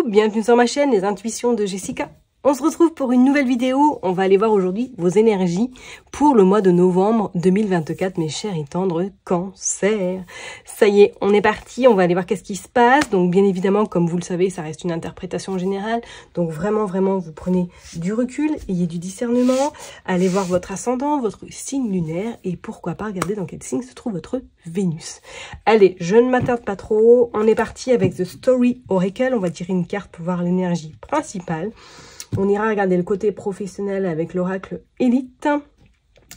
bienvenue sur ma chaîne Les Intuitions de Jessica. On se retrouve pour une nouvelle vidéo. On va aller voir aujourd'hui vos énergies pour le mois de novembre 2024, mes chers et tendres cancers. Ça y est, on est parti, on va aller voir qu'est-ce qui se passe. Donc bien évidemment, comme vous le savez, ça reste une interprétation générale. Donc vraiment, vous prenez du recul, ayez du discernement, allez voir votre ascendant, votre signe lunaire et pourquoi pas regarder dans quel signe se trouve votre Vénus. Allez, je ne m'attarde pas trop. On est parti avec The Story Oracle. On va tirer une carte pour voir l'énergie principale. On ira regarder le côté professionnel avec l'oracle Élite.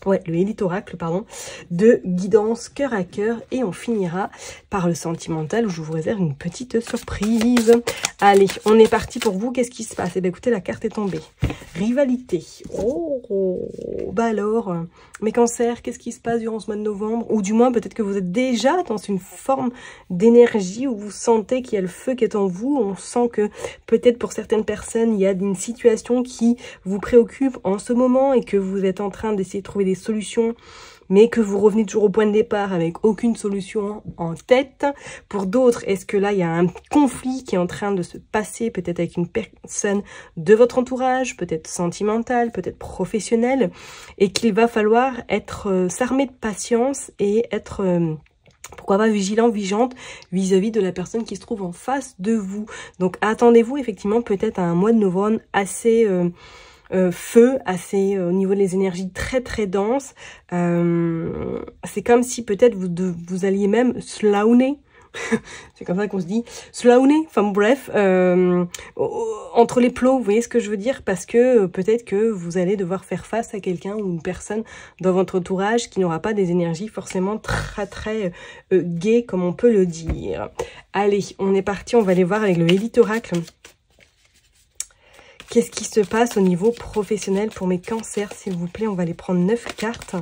Ouais, le Élite Oracle, pardon, de guidance cœur à cœur. Et on finira par le sentimental où je vous réserve une petite surprise. Allez, on est parti pour vous. Qu'est-ce qui se passe? Eh bien, écoutez, la carte est tombée. Rivalité. Oh, bah alors, mes cancers, qu'est-ce qui se passe durant ce mois de novembre? Ou du moins, peut-être que vous êtes déjà dans une forme d'énergie où vous sentez qu'il y a le feu qui est en vous. On sent que peut-être pour certaines personnes, il y a une situation qui vous préoccupe en ce moment et que vous êtes en train d'essayer de trouver des solutions, mais que vous revenez toujours au point de départ avec aucune solution en tête. Pour d'autres, est-ce que là, il y a un conflit qui est en train de se passer, peut-être avec une personne de votre entourage, peut-être sentimentale, peut-être professionnelle, et qu'il va falloir être s'armer de patience et être pourquoi pas vigilant, vigilante vis-à-vis de la personne qui se trouve en face de vous. Donc attendez-vous effectivement peut-être à un mois de novembre assez feu, assez au niveau des énergies très dense. C'est comme si peut-être vous alliez même slowner. C'est comme ça qu'on se dit, slowner, enfin bref, entre les plots, vous voyez ce que je veux dire, parce que peut-être que vous allez devoir faire face à quelqu'un ou une personne dans votre entourage qui n'aura pas des énergies forcément très gaies, comme on peut le dire. Allez, on est parti, on va aller voir avec le Élite Oracle. Qu'est-ce qui se passe au niveau professionnel pour mes cancers, s'il vous plaît? On va aller prendre 9 cartes.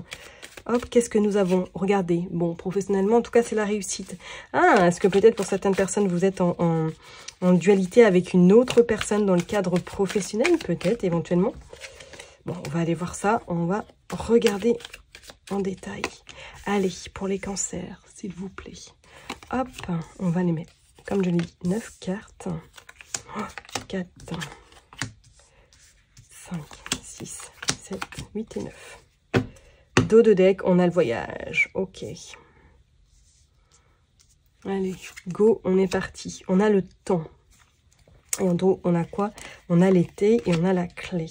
Hop, qu'est-ce que nous avons? Regardez, bon, professionnellement, en tout cas, c'est la réussite. Ah, est-ce que peut-être pour certaines personnes, vous êtes en dualité avec une autre personne dans le cadre professionnel? Peut-être, éventuellement. Bon, on va aller voir ça. On va regarder en détail. Allez, pour les cancers, s'il vous plaît. Hop, on va les mettre, comme je l'ai dit, 9 cartes. 4, 5, 6, 7, 8 et 9. Dos de deck, on a le voyage. Ok. Allez, go, on est parti. On a le temps. Et en dos, on a quoi? On a l'été et on a la clé.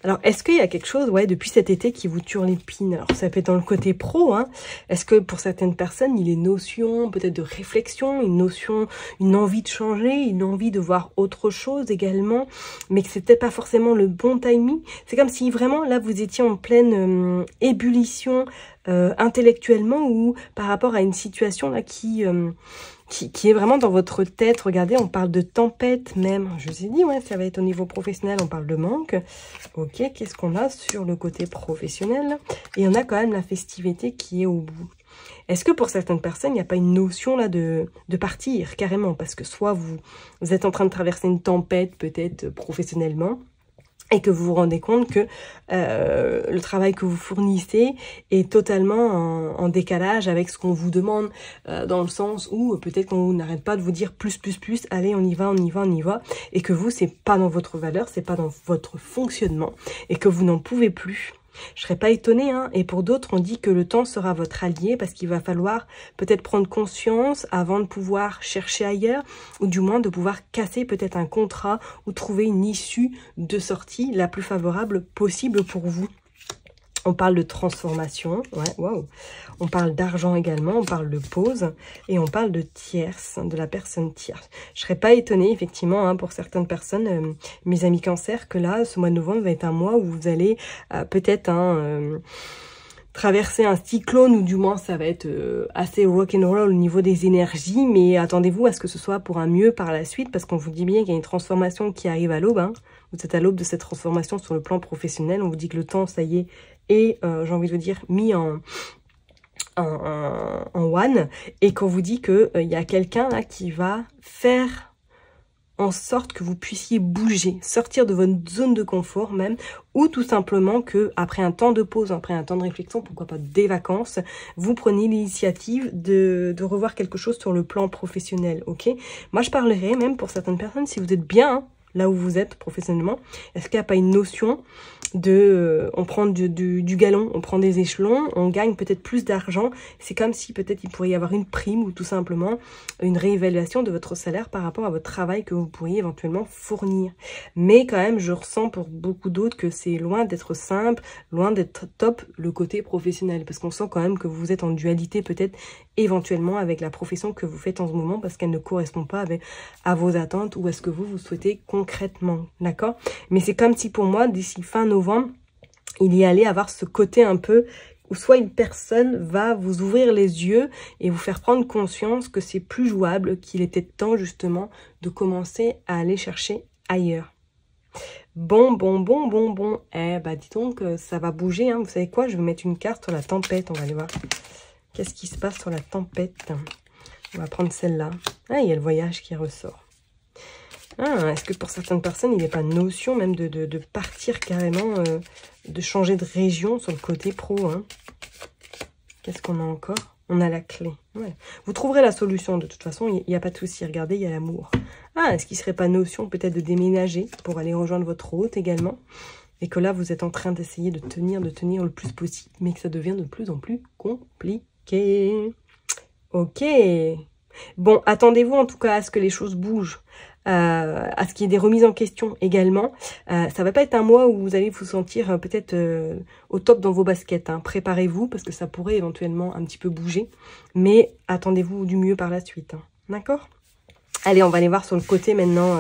Alors, est-ce qu'il y a quelque chose, ouais, depuis cet été qui vous turlupine? Alors, ça peut être dans le côté pro, hein. Est-ce que pour certaines personnes, il y a une notion peut-être de réflexion, une notion, une envie de changer, une envie de voir autre chose également, mais que c'était pas forcément le bon timing? C'est comme si vraiment, là, vous étiez en pleine ébullition intellectuellement ou par rapport à une situation là qui est vraiment dans votre tête. Regardez, on parle de tempête même. Je vous ai dit, ouais, ça va être au niveau professionnel, on parle de manque. Ok, qu'est-ce qu'on a sur le côté professionnel? Et on a quand même la festivité qui est au bout. Est-ce que pour certaines personnes, il n'y a pas une notion là de partir carrément? Parce que soit vous êtes en train de traverser une tempête peut-être professionnellement, et que vous vous rendez compte que le travail que vous fournissez est totalement en décalage avec ce qu'on vous demande, dans le sens où peut-être qu'on n'arrête pas de vous dire plus, allez, on y va, et que vous, c'est pas dans votre valeur, c'est pas dans votre fonctionnement, et que vous n'en pouvez plus. Je serais pas étonnée, hein. Et pour d'autres, on dit que le temps sera votre allié parce qu'il va falloir peut-être prendre conscience avant de pouvoir chercher ailleurs ou du moins de pouvoir casser peut-être un contrat ou trouver une issue de sortie la plus favorable possible pour vous. On parle de transformation, ouais, waouh. On parle d'argent également, on parle de pause et on parle de tierce, de la personne tierce. Je serais pas étonnée, effectivement, hein, pour certaines personnes, mes amis cancers, que là, ce mois de novembre va être un mois où vous allez peut-être traverser un cyclone, ou du moins ça va être assez rock'n'roll au niveau des énergies, mais attendez-vous à ce que ce soit pour un mieux par la suite, parce qu'on vous dit bien qu'il y a une transformation qui arrive à l'aube, hein. Vous êtes à l'aube de cette transformation sur le plan professionnel, on vous dit que le temps, ça y est, et j'ai envie de vous dire mis en one, et qu'on vous dit que il y a quelqu'un là qui va faire en sorte que vous puissiez bouger, sortir de votre zone de confort même, ou tout simplement que après un temps de pause, après un temps de réflexion, pourquoi pas des vacances, vous prenez l'initiative de revoir quelque chose sur le plan professionnel, ok? Moi, je parlerai même pour certaines personnes, si vous êtes bien, hein, là où vous êtes professionnellement, est-ce qu'il n'y a pas une notion de on prend du galon, on prend des échelons, on gagne peut-être plus d'argent, c'est comme si peut-être il pourrait y avoir une prime ou tout simplement une réévaluation de votre salaire par rapport à votre travail que vous pourriez éventuellement fournir. Mais quand même, je ressens pour beaucoup d'autres que c'est loin d'être simple, loin d'être top le côté professionnel, parce qu'on sent quand même que vous êtes en dualité peut-être éventuellement avec la profession que vous faites en ce moment parce qu'elle ne correspond pas à vos attentes ou à ce que vous souhaitez concrètement, d'accord? Mais c'est comme si pour moi, d'ici fin novembre, il y allait avoir ce côté un peu où soit une personne va vous ouvrir les yeux et vous faire prendre conscience que c'est plus jouable, qu'il était temps justement de commencer à aller chercher ailleurs. Bon. Eh bah dis donc, ça va bouger, hein. Vous savez quoi? Je vais mettre une carte sur la tempête, on va aller voir. Qu'est-ce qui se passe sur la tempête? On va prendre celle-là. Ah, il y a le voyage qui ressort. Ah, est-ce que pour certaines personnes, il n'y a pas notion même de partir carrément, de changer de région sur le côté pro, hein? Qu'est-ce qu'on a encore? On a la clé. Ouais. Vous trouverez la solution de toute façon, il n'y a pas de souci. Regardez, il y a l'amour. Ah, est-ce qu'il ne serait pas notion peut-être de déménager pour aller rejoindre votre hôte également? Et que là, vous êtes en train d'essayer de tenir le plus possible, mais que ça devient de plus en plus compliqué. Ok. Bon, attendez-vous en tout cas à ce que les choses bougent. À ce qu'il y ait des remises en question également. Ça va pas être un mois où vous allez vous sentir peut-être au top dans vos baskets, hein. Préparez-vous parce que ça pourrait éventuellement un petit peu bouger. Mais attendez-vous du mieux par la suite, hein. D'accord? Allez, on va aller voir sur le côté maintenant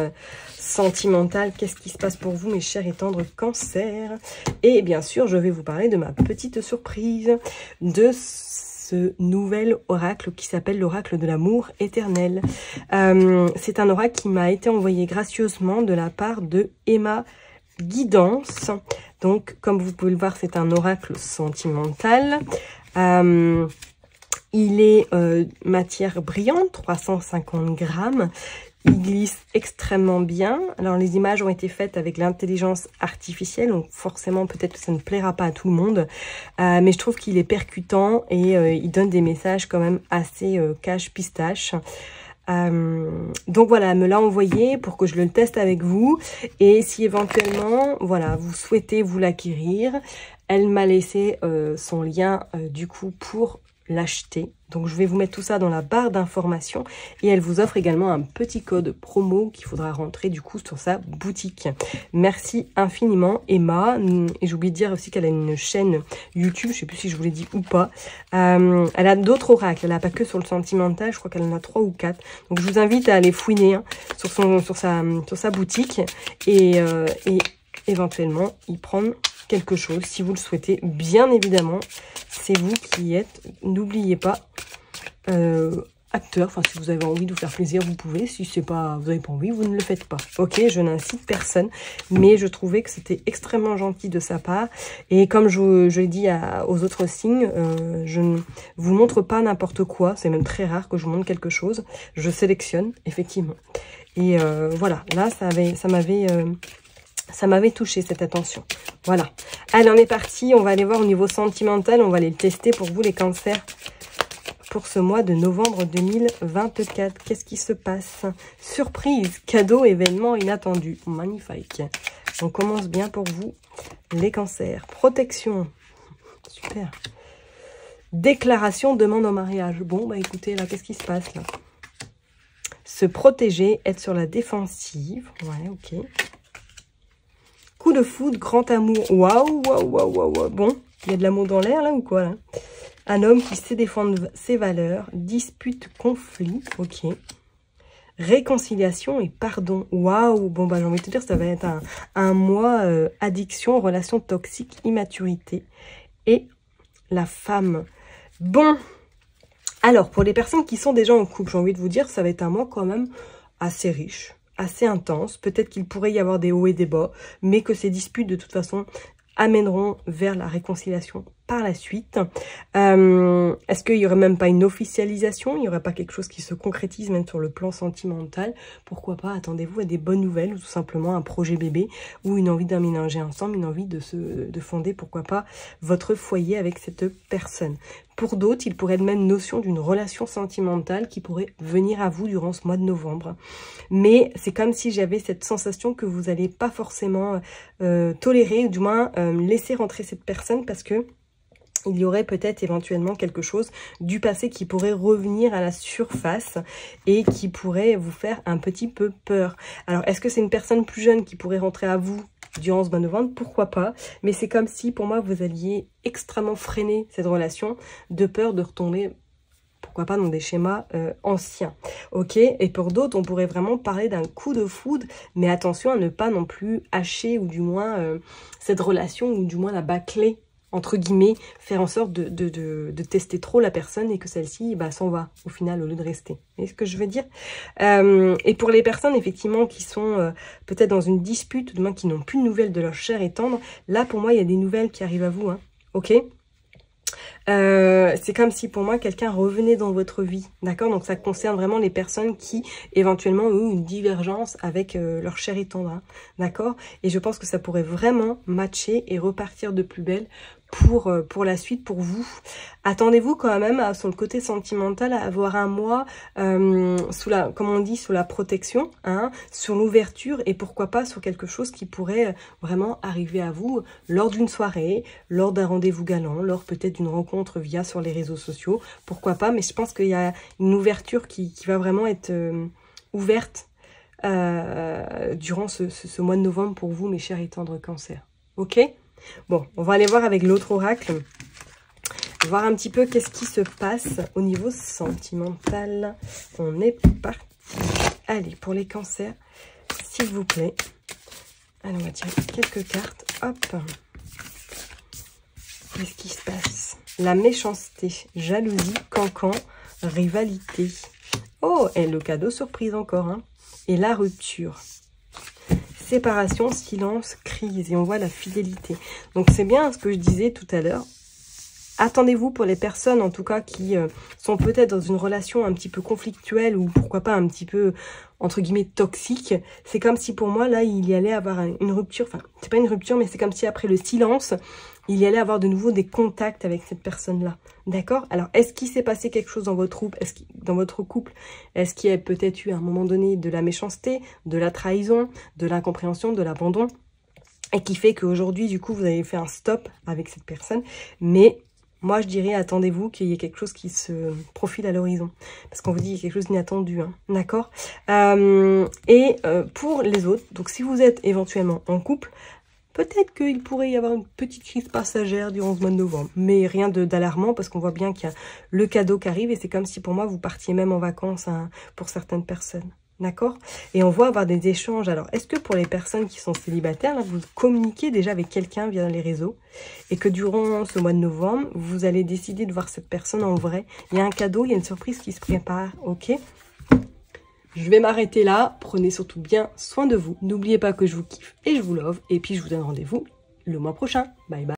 sentimental. Qu'est-ce qui se passe pour vous, mes chers et tendres cancers? Et bien sûr, je vais vous parler de ma petite surprise, de ce nouvel oracle qui s'appelle l'oracle de l'amour éternel. C'est un oracle qui m'a été envoyé gracieusement de la part de Emma Guidance. Donc, comme vous pouvez le voir, c'est un oracle sentimental. Il est matière brillante, 350 grammes. Il glisse extrêmement bien. Alors, les images ont été faites avec l'intelligence artificielle, donc forcément, peut-être que ça ne plaira pas à tout le monde. Mais je trouve qu'il est percutant et il donne des messages quand même assez cache-pistache. Donc voilà, elle me l'a envoyé pour que je le teste avec vous. Et si éventuellement, voilà, vous souhaitez vous l'acquérir, elle m'a laissé son lien du coup pour l'acheter. Donc je vais vous mettre tout ça dans la barre d'informations et elle vous offre également un petit code promo qu'il faudra rentrer du coup sur sa boutique. Merci infiniment Emma, et j'ai oublié de dire aussi qu'elle a une chaîne YouTube, je sais plus si je vous l'ai dit ou pas. Elle a d'autres oracles, elle n'a pas que sur le sentimental, je crois qu'elle en a 3 ou 4. Donc je vous invite à aller fouiner, hein, sur sa boutique et éventuellement y prendre quelque chose si vous le souhaitez. Bien évidemment, c'est vous qui êtes, n'oubliez pas, acteur. Enfin, si vous avez envie de vous faire plaisir, vous pouvez. Si c'est pas, vous n'avez pas envie, vous ne le faites pas. Ok, je n'incite personne, mais je trouvais que c'était extrêmement gentil de sa part. Et comme je l'ai dit aux autres signes, je ne vous montre pas n'importe quoi. C'est même très rare que je vous montre quelque chose. Je sélectionne, effectivement. Et voilà, là, ça m'avait touché cette attention. Voilà. Allez, on est parti. On va aller voir au niveau sentimental. On va aller le tester pour vous, les cancers, pour ce mois de novembre 2024. Qu'est-ce qui se passe? Surprise, cadeau, événement inattendu. Magnifique. On commence bien pour vous, les cancers. Protection. Super. Déclaration, demande en mariage. Bon, bah écoutez, là, qu'est-ce qui se passe là? Se protéger, être sur la défensive. Ouais, ok. Coup de foudre, grand amour. Waouh, waouh, waouh, waouh. Bon, il y a de l'amour dans l'air là ou quoi là? Un homme qui sait défendre ses valeurs. Dispute, conflit. Ok. Réconciliation et pardon. Waouh. Bon, bah j'ai envie de te dire, ça va être un mois addiction, relation toxique, immaturité. Et la femme. Bon. Alors, pour les personnes qui sont déjà en couple, j'ai envie de vous dire, ça va être un mois quand même assez riche, assez intense. Peut-être qu'il pourrait y avoir des hauts et des bas, mais que ces disputes, de toute façon, amèneront vers la réconciliation par la suite. Est-ce qu'il n'y aurait même pas une officialisation? Il n'y aurait pas quelque chose qui se concrétise même sur le plan sentimental? Pourquoi pas? Attendez-vous à des bonnes nouvelles ou tout simplement un projet bébé ou une envie d'emménager ensemble, une envie de fonder, pourquoi pas, votre foyer avec cette personne. Pour d'autres, il pourrait être même notion d'une relation sentimentale qui pourrait venir à vous durant ce mois de novembre. Mais c'est comme si j'avais cette sensation que vous n'allez pas forcément tolérer, ou du moins laisser rentrer cette personne parce que il y aurait peut-être éventuellement quelque chose du passé qui pourrait revenir à la surface et qui pourrait vous faire un petit peu peur. Alors, est-ce que c'est une personne plus jeune qui pourrait rentrer à vous durant ce mois de novembre? Pourquoi pas? Mais c'est comme si, pour moi, vous alliez extrêmement freiner cette relation de peur de retomber, pourquoi pas, dans des schémas anciens. Ok? Et pour d'autres, on pourrait vraiment parler d'un coup de foudre, mais attention à ne pas non plus hacher ou du moins cette relation ou du moins la bâcler, entre guillemets, faire en sorte de tester trop la personne et que celle-ci s'en va au final au lieu de rester. Vous voyez ce que je veux dire? Et pour les personnes effectivement qui sont peut-être dans une dispute, ou demain qui n'ont plus de nouvelles de leur chair et tendre, là pour moi il y a des nouvelles qui arrivent à vous, hein, ok? C'est comme si pour moi quelqu'un revenait dans votre vie, d'accord? Donc ça concerne vraiment les personnes qui éventuellement ont eu une divergence avec leur chair et tendre, hein, d'accord? Et je pense que ça pourrait vraiment matcher et repartir de plus belle pour la suite, pour vous. Attendez-vous quand même sur le côté sentimental à avoir un mois sous la, comme on dit, sous la protection, hein, sur l'ouverture et pourquoi pas sur quelque chose qui pourrait vraiment arriver à vous lors d'une soirée, lors d'un rendez-vous galant, lors peut-être d'une rencontre via sur les réseaux sociaux, pourquoi pas, mais je pense qu'il y a une ouverture qui va vraiment être ouverte durant ce mois de novembre pour vous, mes chers et tendres cancers. Ok? Bon, on va aller voir avec l'autre oracle, voir un petit peu qu'est-ce qui se passe au niveau sentimental. On est parti. Allez, pour les cancers, s'il vous plaît. Allez, on va tirer quelques cartes. Hop. Qu'est-ce qui se passe? La méchanceté, jalousie, cancan, rivalité. Oh, et le cadeau surprise encore, hein. Et la rupture. Séparation, silence, crise. Et on voit la fidélité. Donc, c'est bien ce que je disais tout à l'heure. Attendez-vous pour les personnes, en tout cas, qui sont peut-être dans une relation un petit peu conflictuelle ou pourquoi pas un petit peu, entre guillemets, toxique. C'est comme si pour moi, là, il y allait avoir une rupture. Enfin, c'est pas une rupture, mais c'est comme si après le silence, il y allait avoir de nouveau des contacts avec cette personne-là. D'accord? Alors, est-ce qu'il s'est passé quelque chose dans votre couple? Est-ce qu'il y a peut-être eu à un moment donné de la méchanceté, de la trahison, de l'incompréhension, de l'abandon? Et qui fait qu'aujourd'hui, du coup, vous avez fait un stop avec cette personne. Mais moi, je dirais, attendez-vous qu'il y ait quelque chose qui se profile à l'horizon. Parce qu'on vous dit qu'il y a quelque chose d'inattendu. Hein, d'accord? Pour les autres, donc si vous êtes éventuellement en couple, peut-être qu'il pourrait y avoir une petite crise passagère durant ce mois de novembre. Mais rien d'alarmant parce qu'on voit bien qu'il y a le cadeau qui arrive. Et c'est comme si pour moi, vous partiez même en vacances hein, pour certaines personnes. D'accord? Et on voit avoir des échanges. Alors, est-ce que pour les personnes qui sont célibataires, là, vous communiquez déjà avec quelqu'un via les réseaux et que durant ce mois de novembre, vous allez décider de voir cette personne en vrai? Il y a un cadeau, il y a une surprise qui se prépare, ok? Je vais m'arrêter là. Prenez surtout bien soin de vous. N'oubliez pas que je vous kiffe et je vous love. Et puis, je vous donne rendez-vous le mois prochain. Bye bye.